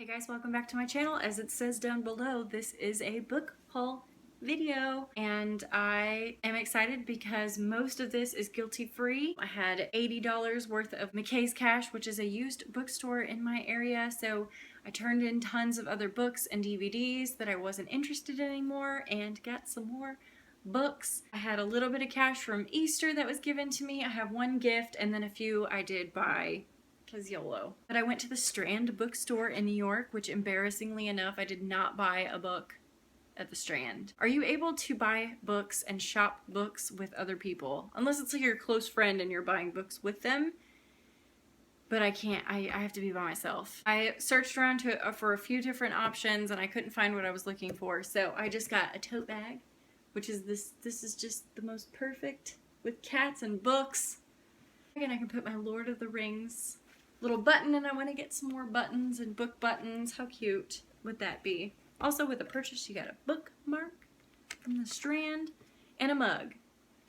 Hey guys, welcome back to my channel. As it says down below, this is a book haul video and I am excited because most of this is guilty free. I had $80 worth of McKay's Cash, which is a used bookstore in my area, so I turned in tons of other books and DVDs that I wasn't interested in anymore and got some more books. I had a little bit of cash from Easter that was given to me. I have one gift and then a few I did buy because YOLO. But I went to the Strand bookstore in New York, which embarrassingly enough, I did not buy a book at the Strand. Are you able to buy books and shop books with other people? Unless it's like your close friend and you're buying books with them. But I can't, I have to be by myself. I searched around for a few different options and I couldn't find what I was looking for. So I just got a tote bag, which is this is just the most perfect with cats and books. And I can put my Lord of the Rings little button, and I want to get some more buttons and book buttons. How cute would that be? Also with a purchase you got a bookmark from the Strand and a mug.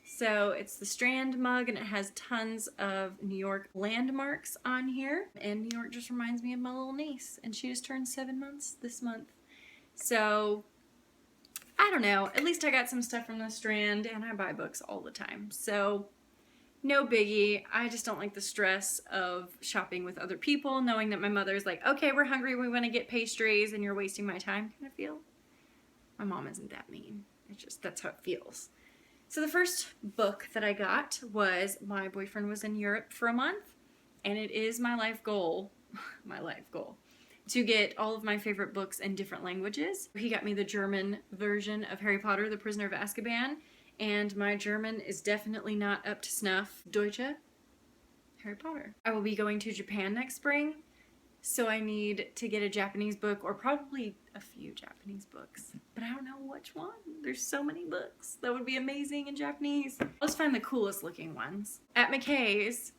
So it's the Strand mug and it has tons of New York landmarks on here, and New York just reminds me of my little niece, and she just turned 7 months this month. So I don't know, at least I got some stuff from the Strand, and I buy books all the time, so no biggie. I just don't like the stress of shopping with other people, knowing that my mother's like, okay, we're hungry, we want to get pastries, and you're wasting my time kind of feel. My mom isn't that mean. It's just, that's how it feels. So the first book that I got was My Boyfriend Was in Europe for a Month, and it is my life goal, to get all of my favorite books in different languages. He got me the German version of Harry Potter, The Prisoner of Azkaban, and my German is definitely not up to snuff. Deutsche, Harry Potter. I will be going to Japan next spring, so I need to get a Japanese book, or probably a few Japanese books, but I don't know which one. There's so many books that would be amazing in Japanese. I'll just find the coolest looking ones. At McKay's,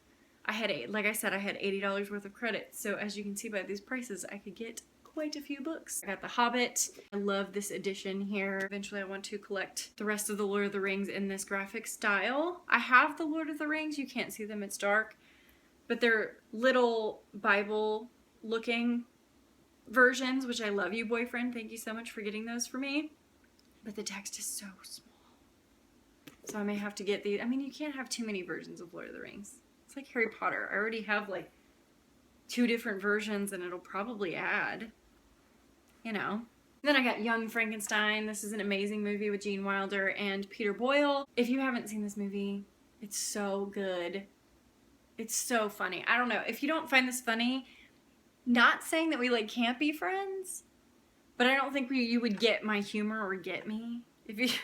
I had, like I said, I had $80 worth of credit, so as you can see by these prices, I could get quite a few books. I got the Hobbit. I love this edition here. Eventually I want to collect the rest of the Lord of the Rings in this graphic style. I have the Lord of the Rings. You can't see them, it's dark, but they're little Bible looking versions, which I love you, boyfriend. Thank you so much for getting those for me. But the text is so small, so I may have to get these. I mean, you can't have too many versions of Lord of the Rings. It's like Harry Potter. I already have like 2 different versions and it'll probably add, you know. Then I got Young Frankenstein. This is an amazing movie with Gene Wilder and Peter Boyle. If you haven't seen this movie, it's so good. It's so funny. I don't know. If you don't find this funny, not saying that we like can't be friends, but I don't think you would get my humor or get me if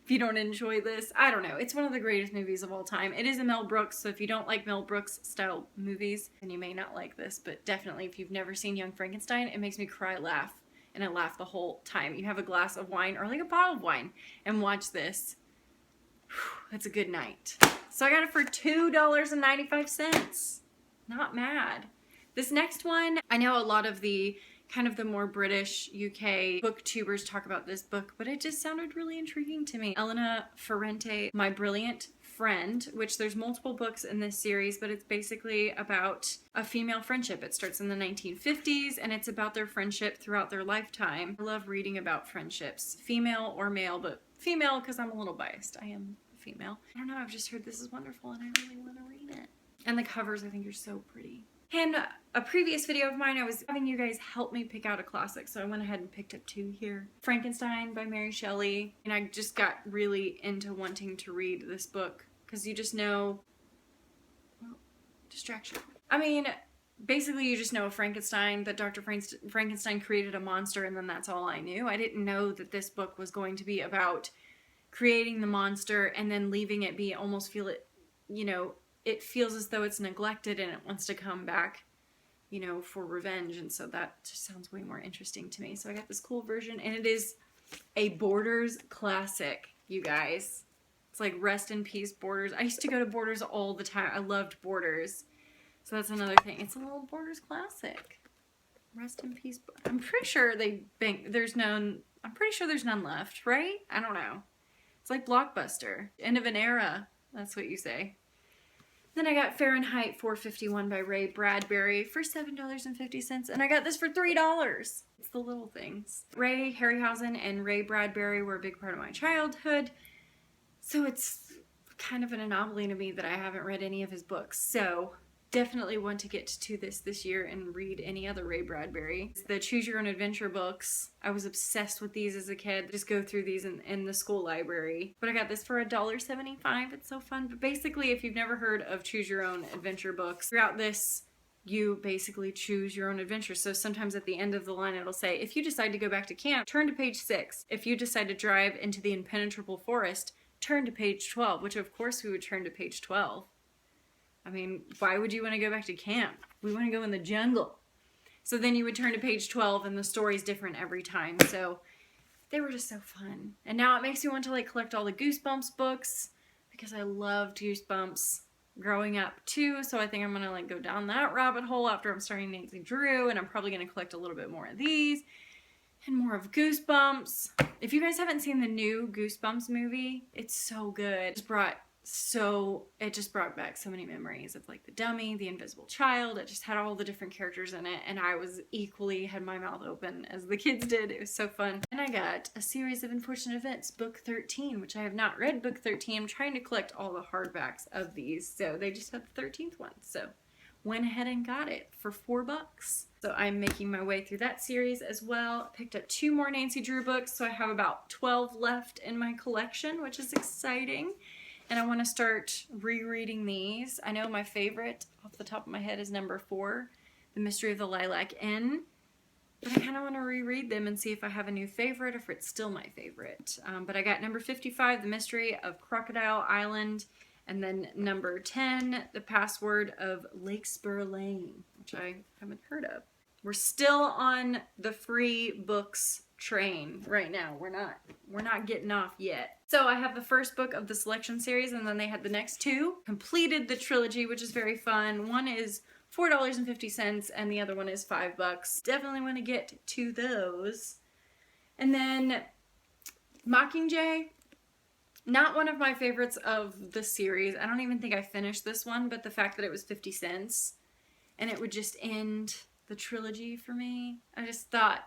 you don't enjoy this. I don't know. It's one of the greatest movies of all time. It is a Mel Brooks, so if you don't like Mel Brooks style movies, then you may not like this, but definitely if you've never seen Young Frankenstein, it makes me cry, laugh, and I laugh the whole time. You have a glass of wine or like a bottle of wine and watch this. That's a good night. So I got it for $2.95. Not mad. This next one, I know a lot of the kind of the more British UK booktubers talk about this book, but it just sounded really intriguing to me. Elena Ferrante, My Brilliant Friend, which there's multiple books in this series, but it's basically about a female friendship. It starts in the 1950s and it's about their friendship throughout their lifetime. I love reading about friendships, female or male, but female because I'm a little biased. I am female. I don't know, I've just heard this is wonderful and I really want to read it. And the covers I think are so pretty. In a previous video of mine, I was having you guys help me pick out a classic, so I went ahead and picked up 2 here. Frankenstein by Mary Shelley, and I just got really into wanting to read this book, because you just know, well, distraction. I mean, basically you just know Frankenstein, that Dr. Frankenstein created a monster, and then that's all I knew. I didn't know that this book was going to be about creating the monster and then leaving it be, almost feel it, you know, it feels as though it's neglected and it wants to come back, you know, for revenge. And so that just sounds way more interesting to me. So I got this cool version and it is a Borders classic, you guys. It's like rest in peace Borders. I used to go to Borders all the time. I loved Borders. So that's another thing. It's a little Borders classic. Rest in peace. I'm pretty sure there's none left, right? I don't know. It's like Blockbuster. End of an era. That's what you say. Then I got Fahrenheit 451 by Ray Bradbury for $7.50, and I got this for $3. It's the little things. Ray Harryhausen and Ray Bradbury were a big part of my childhood, so it's kind of an anomaly to me that I haven't read any of his books. So definitely want to get to this year and read any other Ray Bradbury. The Choose Your Own Adventure books, I was obsessed with these as a kid. Just go through these in the school library. But I got this for $1.75. It's so fun. But basically, if you've never heard of Choose Your Own Adventure books, throughout this, you basically choose your own adventure. So sometimes at the end of the line, it'll say, if you decide to go back to camp, turn to page 6. If you decide to drive into the impenetrable forest, turn to page 12, which of course we would turn to page 12. I mean, why would you want to go back to camp? We want to go in the jungle. So then you would turn to page 12 and the story's different every time. So they were just so fun. And now it makes me want to like collect all the Goosebumps books because I loved Goosebumps growing up too. So I think I'm going to like go down that rabbit hole after I'm starting Nancy Drew, and I'm probably going to collect a little bit more of these and more of Goosebumps. If you guys haven't seen the new Goosebumps movie, it's so good. It just brought back so many memories of like the dummy, the invisible child. It just had all the different characters in it, and I was equally had my mouth open as the kids did. It was so fun. And I got A Series of Unfortunate Events, book 13, which I have not read book 13. I'm trying to collect all the hardbacks of these, so they just had the 13th one. So went ahead and got it for $4. So I'm making my way through that series as well. Picked up 2 more Nancy Drew books, so I have about 12 left in my collection, which is exciting. And I want to start rereading these. I know my favorite off the top of my head is number 4, The Mystery of the Lilac Inn. But I kind of want to reread them and see if I have a new favorite, or if it's still my favorite. But I got number 55, The Mystery of Crocodile Island. And then number 10, The Password of Lakespur Lane, which I haven't heard of. We're still on the free books train right now. We're not getting off yet. So I have the first book of the selection series, and then they had the next 2. Completed the trilogy, which is very fun. One is $4.50 and the other one is $5. Definitely want to get to those. And then Mockingjay, not one of my favorites of the series. I don't even think I finished this one, but the fact that it was 50 cents and it would just end the trilogy for me. I just thought,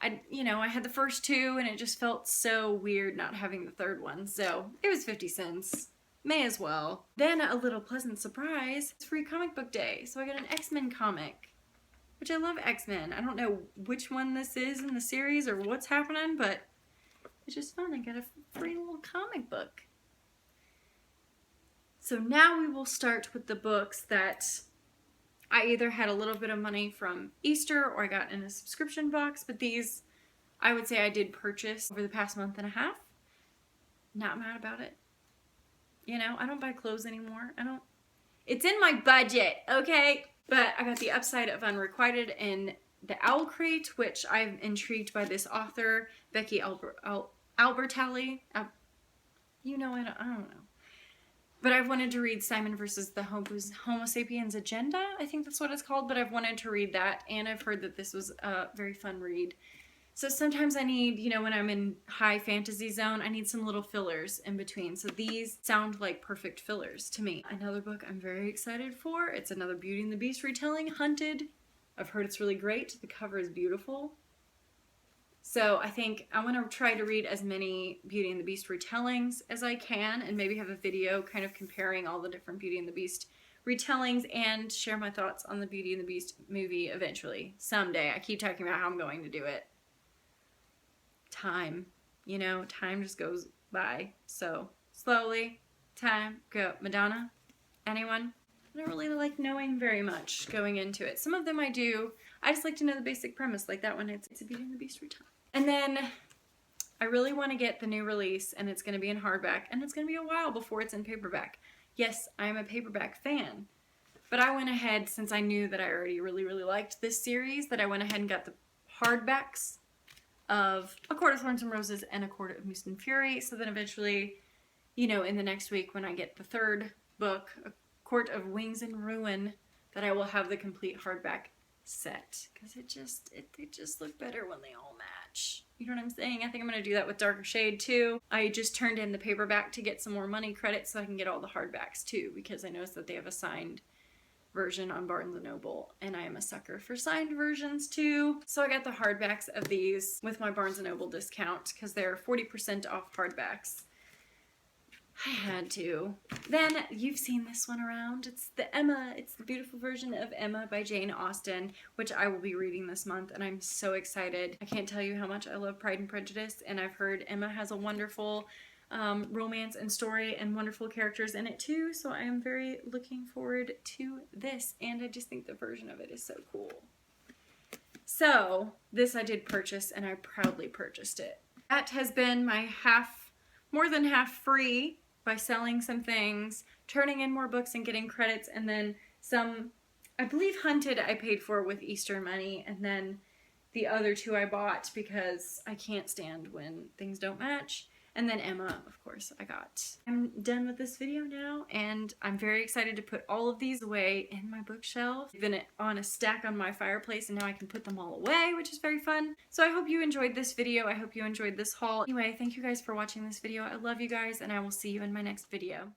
I had the first 2 and it just felt so weird not having the third one. So it was 50 cents. May as well. Then a little pleasant surprise. It's free comic book day. So I got an X-Men comic, which I love X-Men. I don't know which one this is in the series or what's happening, but it's just fun. I got a free little comic book. So now we will start with the books that I either had a little bit of money from Easter or I got in a subscription box, but these I would say I did purchase over the past month and a half. Not mad about it. I don't buy clothes anymore. It's in my budget, okay? But I got The Upside of Unrequited and The Owl Crate, which I'm intrigued by this author, Becky Albertalli. I don't know. But I've wanted to read Simon versus the Homo Sapiens Agenda. I think that's what it's called, but I've wanted to read that, and I've heard that this was a very fun read. So sometimes I need, when I'm in high fantasy zone, I need some little fillers in between. So these sound like perfect fillers to me. Another book I'm very excited for. It's another Beauty and the Beast retelling, Hunted. I've heard it's really great. The cover is beautiful. So I think I want to try to read as many Beauty and the Beast retellings as I can, and maybe have a video kind of comparing all the different Beauty and the Beast retellings and share my thoughts on the Beauty and the Beast movie eventually. Someday. I keep talking about how I'm going to do it. Time. Time just goes by so slowly. Time go. Madonna? Anyone? I don't really like knowing very much going into it. Some of them I do. I just like to know the basic premise. Like that one, it's a Beauty and the Beast retelling. And then I really want to get the new release, and it's going to be in hardback, and it's going to be a while before it's in paperback. Yes, I'm a paperback fan, but I went ahead, since I knew that I already really, really liked this series, that I went ahead and got the hardbacks of A Court of Thorns and Roses and A Court of Mist and Fury. So then eventually, in the next week when I get the third book, A Court of Wings and Ruin, that I will have the complete hardback set, because they just look better when they all match. You know what I'm saying? I think I'm going to do that with Darker Shade too. I just turned in the paperback to get some more money credits so I can get all the hardbacks too, because I noticed that they have a signed version on Barnes & Noble, and I am a sucker for signed versions too. So I got the hardbacks of these with my Barnes & Noble discount because they're 40% off hardbacks. I had to. Then you've seen this one around. It's the Emma. It's the beautiful version of Emma by Jane Austen, which I will be reading this month, and I'm so excited. I can't tell you how much I love Pride and Prejudice, and I've heard Emma has a wonderful romance and story and wonderful characters in it too, so I am very looking forward to this, and I just think the version of it is so cool. So this I did purchase, and I proudly purchased it. That has been my more than half free by selling some things, turning in more books and getting credits, and then some, I believe Hunted I paid for with Easter money, and then the other two I bought because I can't stand when things don't match. And then Emma, of course, I got. I'm done with this video now, and I'm very excited to put all of these away in my bookshelf. I've been on a stack on my fireplace, and now I can put them all away, which is very fun. So I hope you enjoyed this video. I hope you enjoyed this haul. Anyway, thank you guys for watching this video. I love you guys, and I will see you in my next video.